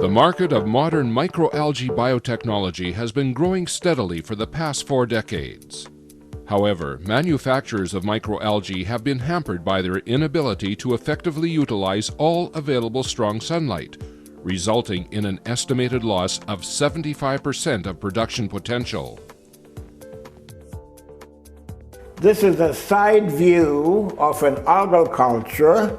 The market of modern microalgae biotechnology has been growing steadily for the past 4 decades. However, manufacturers of microalgae have been hampered by their inability to effectively utilize all available strong sunlight, resulting in an estimated loss of 75% of production potential. This is a side view of an algal culture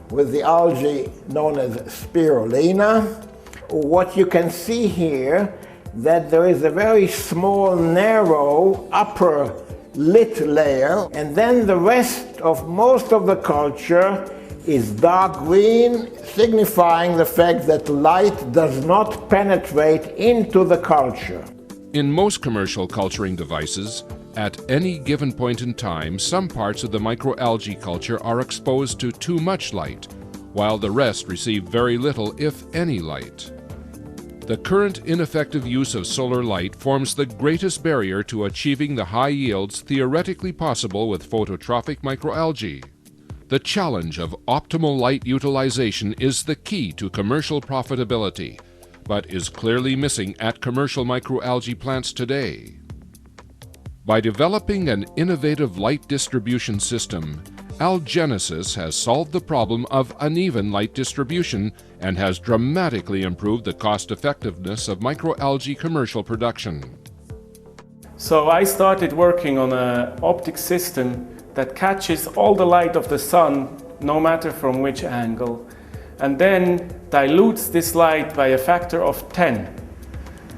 with the algae known as spirulina. What you can see here, that there is a very small, narrow upper lit layer, and then the rest of most of the culture is dark green, signifying the fact that light does not penetrate into the culture. In most commercial culturing devices, at any given point in time, some parts of the microalgae culture are exposed to too much light, while the rest receive very little, if any, light. The current ineffective use of solar light forms the greatest barrier to achieving the high yields theoretically possible with phototrophic microalgae. The challenge of optimal light utilization is the key to commercial profitability, but is clearly missing at commercial microalgae plants today. By developing an innovative light distribution system, Algaenesis has solved the problem of uneven light distribution and has dramatically improved the cost-effectiveness of microalgae commercial production. So I started working on an optic system that catches all the light of the sun, no matter from which angle, and then dilutes this light by a factor of 10,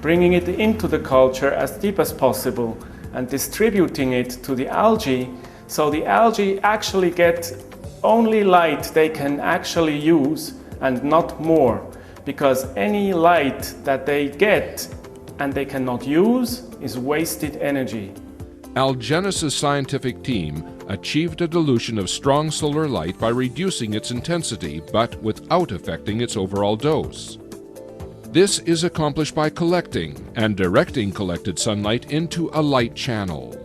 bringing it into the culture as deep as possible and distributing it to the algae, so the algae actually get only light they can actually use and not more, because any light that they get and they cannot use is wasted energy. Algaenesis' scientific team achieved a dilution of strong solar light by reducing its intensity, but without affecting its overall dose. This is accomplished by collecting and directing collected sunlight into a light channel.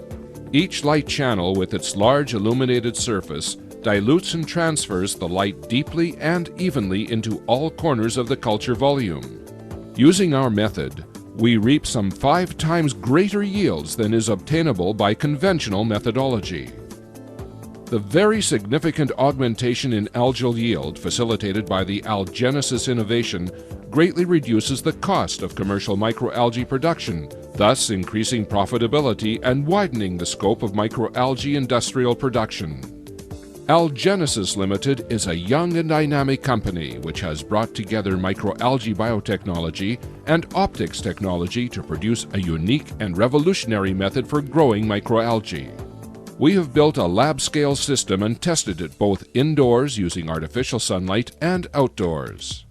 Each light channel, with its large illuminated surface, dilutes and transfers the light deeply and evenly into all corners of the culture volume. Using our method, we reap some 5 times greater yields than is obtainable by conventional methodology. The very significant augmentation in algal yield facilitated by the Algaenesis innovation greatly reduces the cost of commercial microalgae production, thus increasing profitability and widening the scope of microalgae industrial production. Algaenesis Limited is a young and dynamic company which has brought together microalgae biotechnology and optics technology to produce a unique and revolutionary method for growing microalgae. We have built a lab-scale system and tested it both indoors using artificial sunlight and outdoors.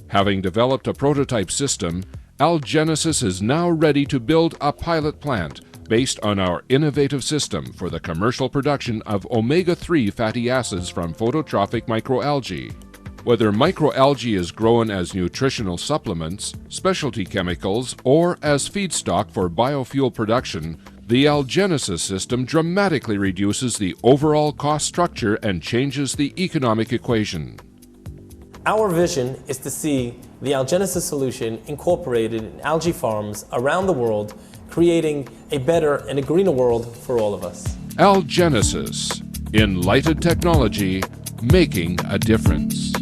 Having developed a prototype system, Algaenesis is now ready to build a pilot plant based on our innovative system for the commercial production of omega-3 fatty acids from phototrophic microalgae. Whether microalgae is grown as nutritional supplements, specialty chemicals, or as feedstock for biofuel production, the Algaenesis system dramatically reduces the overall cost structure and changes the economic equation. Our vision is to see the Algaenesis solution incorporated in algae farms around the world, creating a better and a greener world for all of us. Algaenesis, enlightened technology, making a difference.